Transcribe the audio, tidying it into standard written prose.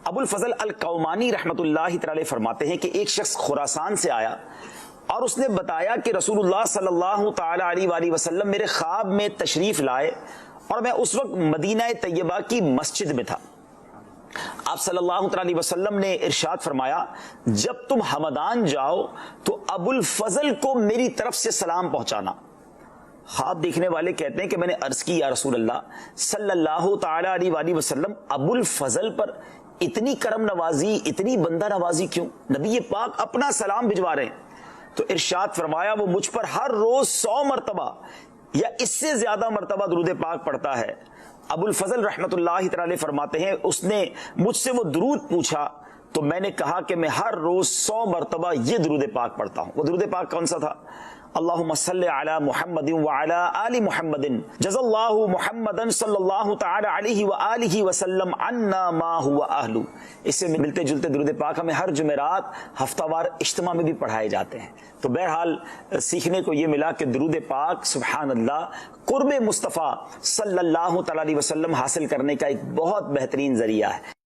ابو الفضل القومانی رحمۃ اللہ تعالی فرماتے ہیں کہ ایک شخص خراسان سے آیا اور اس نے بتایا کہ رسول اللہ صلی اللہ تعالی علیہ وآلہ وسلم میرے خواب میں تشریف لائے اور میں اس وقت مدینہ طیبہ کی مسجد میں تھا۔ آپ صلی اللہ علیہ وسلم نے ارشاد فرمایا جب تم ہمدان جاؤ تو ابو الفضل کو میری طرف سے سلام پہنچانا۔ خواب دیکھنے والے کہتے ہیں کہ میں نے عرض کی یا رسول اللہ صلی اللہ تعالی علیہ وآلہ وسلم ابو الفضل پر اتنی کرم نوازی، اتنی بندہ نوازی کیوں؟ نبی پاک اپنا سلام بھجوا رہے ہیں۔ تو ارشاد فرمایا وہ مجھ پر ہر روز 100 مرتبہ یا اس سے زیادہ مرتبہ درود پاک پڑھتا ہے۔ ابو الفضل رحمت اللہ تعالی فرماتے ہیں اس نے مجھ سے وہ درود پوچھا تو میں نے کہا کہ میں ہر روز 100 مرتبہ یہ درود پاک پڑھتا ہوں۔ وہ درود پاک کون سا تھا؟ اللہم صلی علی محمد وعلی آل محمد جزا اللہ محمدا صلی اللہ تعالی علیہ وآلہ وسلم عنا ما هو اہل۔ اس سے ملتے جلتے درود پاک ہمیں ہر جمعرات ہفتہ وار اجتماع میں بھی پڑھائے جاتے ہیں۔ تو بہرحال سیکھنے کو یہ ملا کہ درود پاک سبحان اللہ قرب مصطفیٰ صلی اللہ تعالی علیہ وسلم حاصل کرنے کا ایک بہت بہترین ذریعہ ہے۔